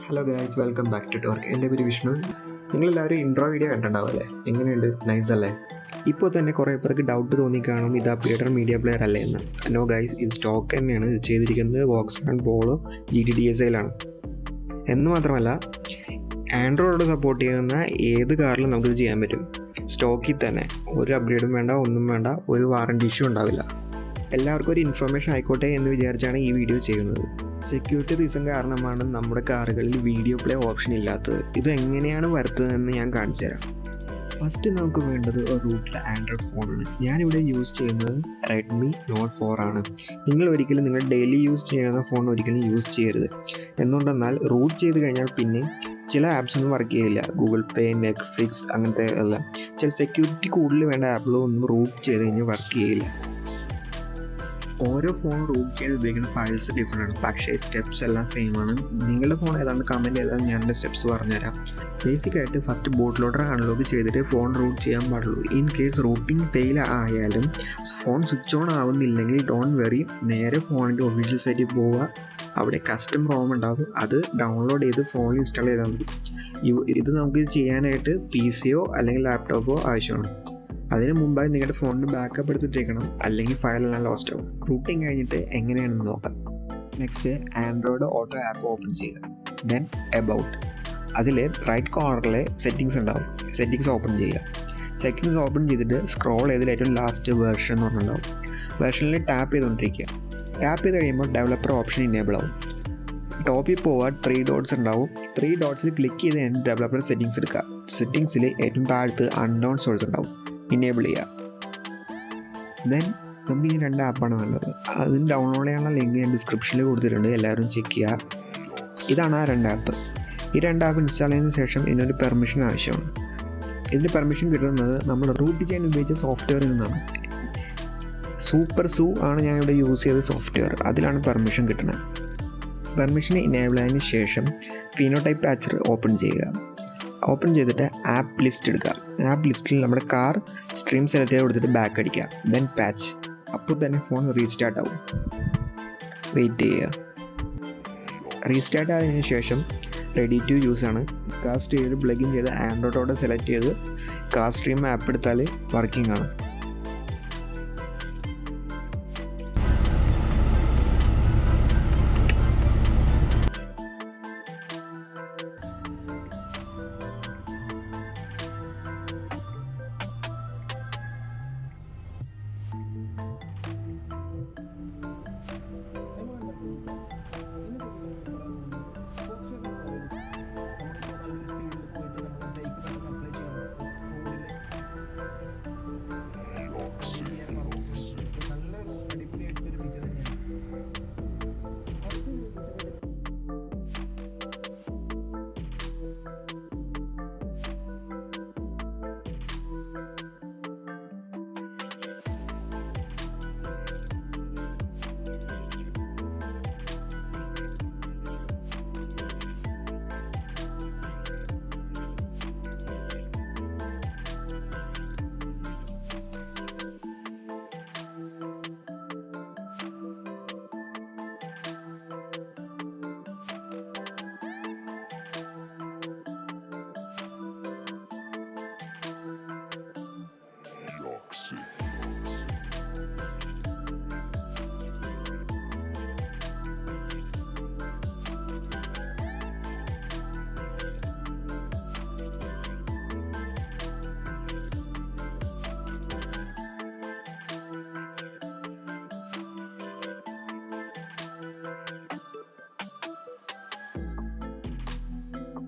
Hello guys, welcome back to torque. എൻ്റെ പേര് വിഷ്ണു. നിങ്ങളെല്ലാവരും ഇൻട്രോ വീഡിയോ കണ്ടിട്ടുണ്ടാവുമല്ലേ? എങ്ങനെയുണ്ട്? നൈസ് അല്ലേ? ഇപ്പോൾ തന്നെ കുറേ പേർക്ക് ഡൗട്ട് തോന്നിക്കാണും ഇത് അപ്ഡേറ്റഡ് മീഡിയ പ്ലെയർ അല്ലേ എന്ന്. നോ ഗൈസ്, ഇത് സ്റ്റോക്ക് തന്നെയാണ്. ഇത് ചെയ്തിരിക്കുന്നത് വോക്സ് ആൻഡ് പോളോ GTDSയിലാണ്. എന്ന് മാത്രമല്ല, ആൻഡ്രോയിഡ് സപ്പോർട്ട് ചെയ്യുന്ന ഏത് കാറിലും നമുക്കിത് ചെയ്യാൻ പറ്റും. സ്റ്റോക്കിൽ തന്നെ ഒരു അപ്ഗ്രേഡും വേണ്ട, ഒന്നും വേണ്ട, ഒരു വാറണ്ടി ഇഷ്യൂ ഉണ്ടാവില്ല. എല്ലാവർക്കും ഒരു ഇൻഫർമേഷൻ ആയിക്കോട്ടെ എന്ന് വിചാരിച്ചാണ് ഈ വീഡിയോ ചെയ്യുന്നത്. സെക്യൂരിറ്റി റീസൺ കാരണമാണ് നമ്മുടെ കാറുകളിൽ വീഡിയോ പ്ലേ ഓപ്ഷൻ ഇല്ലാത്തത്. ഇത് എങ്ങനെയാണ് വരുത്തുന്നതെന്ന് ഞാൻ കാണിച്ചു തരാം. ഫസ്റ്റ് നമുക്ക് വേണ്ടത് ഒരു റൂട്ടിലെ ആൻഡ്രോയിഡ് ഫോണാണ്. ഞാനിവിടെ യൂസ് ചെയ്യുന്നത് റെഡ്മി നോട്ട് 4 ആണ്. നിങ്ങൾ ഒരിക്കലും നിങ്ങൾ ഡെയിലി യൂസ് ചെയ്യുന്ന ഫോൺ ഒരിക്കലും യൂസ് ചെയ്യരുത്. എന്തുകൊണ്ടെന്നാൽ റൂട്ട് ചെയ്ത് കഴിഞ്ഞാൽ പിന്നെ ചില ആപ്സൊന്നും വർക്ക് ചെയ്യില്ല. ഗൂഗിൾ പേ, നെറ്റ്ഫ്ലിക്സ് അങ്ങനത്തെ എല്ലാം ചില സെക്യൂരിറ്റി കൂടുതൽ വേണ്ട ആപ്പുകളൊന്നും റൂട്ട് ചെയ്ത് കഴിഞ്ഞാൽ വർക്ക് ചെയ്യില്ല. ഓരോ ഫോൺ റൂട്ട് ചെയ്ത് ഉപയോഗിക്കുന്ന ഫയൽസ് ഡിഫറെൻ്റ് ആണ്, പക്ഷേ സ്റ്റെപ്സ് എല്ലാം സെയിം ആണ്. നിങ്ങളുടെ ഫോൺ ഏതാണ്ട് കമൻറ്റ് ചെയ്താൽ ഞാൻ എൻ്റെ സ്റ്റെപ്സ് പറഞ്ഞുതരാം. ബേസിക്കായിട്ട് ഫസ്റ്റ് ബൂട്ട് ലോഡർ അൺലോക്ക് ചെയ്തിട്ട് ഫോൺ റൂട്ട് ചെയ്യാൻ പാടുള്ളൂ. ഇൻ കേസ് റൂട്ടിംഗ് ഫെയിൽ ആയാലും ഫോൺ സ്വിച്ച് ഓൺ ആവുന്നില്ലെങ്കിൽ ഡോണ്ട് വെറി, നേരെ ഫോണിൻ്റെ ഒഫീഷ്യൽ സൈറ്റിൽ പോവുക. അവിടെ കസ്റ്റം റോം ഉണ്ടാകും, അത് ഡൗൺലോഡ് ചെയ്ത് ഫോണിൽ ഇൻസ്റ്റാൾ ചെയ്താൽ മതി. ഇത് നമുക്ക് ചെയ്യാനായിട്ട് PCയോ അല്ലെങ്കിൽ ലാപ്ടോപ്പോ ആവശ്യമാണ്. അതിന് മുമ്പായി നിങ്ങളുടെ ഫോണിന് ബാക്കപ്പ് എടുത്തിട്ടേക്കണം, അല്ലെങ്കിൽ ഫയലെല്ലാം ലോസ്റ്റ് ആവും. റൂട്ടിങ് കഴിഞ്ഞിട്ട് എങ്ങനെയാണെന്ന് നോക്കാം. Next Android auto app open ചെയ്യുക. ദെൻ എബൌട്ട്, അതിൽ റൈറ്റ് കോർണറിൽ സെറ്റിങ്സ് ഉണ്ടാവും. സെറ്റിങ്സ് ഓപ്പൺ ചെയ്യുക. സെറ്റിങ്സ് ഓപ്പൺ ചെയ്തിട്ട് സ്ക്രോൾ ചെയ്തിൽ ഏറ്റവും ലാസ്റ്റ് വേർഷൻ എന്ന് പറഞ്ഞിട്ടുണ്ടാവും. വേർഷനിൽ ടാപ്പ് ചെയ്തുകൊണ്ടിരിക്കുക. ടാപ്പ് ചെയ്ത് കഴിയുമ്പോൾ ഡെവലപ്പർ ഓപ്ഷൻ ഇനേബിൾ ആവും. ടോപ്പിൽ പോവാൻ 3 ഡോട്ട്സ് ഉണ്ടാവും. 3 ഡോട്ട്സിൽ ക്ലിക്ക് ചെയ്ത് കഴിഞ്ഞ് ഡെവലപ്പർ സെറ്റിങ്സ് എടുക്കുക. സെറ്റിങ്സിൽ ഏറ്റവും താഴത്ത് അൺനോൺ സോഴ്സ് ഉണ്ടാവും, ഇനേബിൾ ചെയ്യുക. ദെൻ നമുക്ക് ഈ 2 ആപ്പാണ് വേണ്ടത്. അതിന് ഡൗൺലോഡ് ചെയ്യാനുള്ള ലിങ്ക് ഞാൻ ഡിസ്ക്രിപ്ഷനിൽ കൊടുത്തിട്ടുണ്ട്, എല്ലാവരും ചെക്ക് ചെയ്യുക. ഇതാണ് ആ 2 ആപ്പ്. ഈ 2 ആപ്പ് ഇൻസ്റ്റാൾ ചെയ്തതിന് ശേഷം ഇതിനൊരു പെർമിഷൻ ആവശ്യമാണ്. ഇതിന് പെർമിഷൻ കിട്ടുന്നത് നമ്മൾ റൂട്ട് ചെയ്യാൻ ഉപയോഗിച്ച സോഫ്റ്റ്വെയറിൽ നിന്നാണ്. സൂപ്പർ സൂ ആണ് ഞാൻ ഇവിടെ യൂസ് ചെയ്ത സോഫ്റ്റ്വെയർ, അതിലാണ് പെർമിഷൻ കിട്ടുന്നത്. പെർമിഷൻ ഇനേബിൾ ആയതിനു ശേഷം ഫിനോടൈപ്പ് പാച്ചർ ഓപ്പൺ ചെയ്യുക. ഓപ്പൺ ചെയ്തിട്ട് ആപ്പ് ലിസ്റ്റ് എടുക്കുക. ആപ്പ് ലിസ്റ്റിൽ നമ്മുടെ കാർ സ്ട്രീം സെലക്ട് ചെയ്ത് കൊടുത്തിട്ട് ബാക്ക് അടിക്കുക. Then patch. അപ്പോൾ തന്നെ ഫോൺ റീസ്റ്റാർട്ട് ആവും. വെയിറ്റ് ചെയ്യുക. റീസ്റ്റാർട്ട് ആയതിനു ശേഷം റെഡി ടു യൂസ് ആണ്. CarStream പ്ലഗിൻ ചെയ്ത് ആൻഡ്രോയിഡോടെ സെലക്ട് ചെയ്ത് CarStream ആപ്പ് എടുത്താൽ വർക്കിംഗ് ആണ്.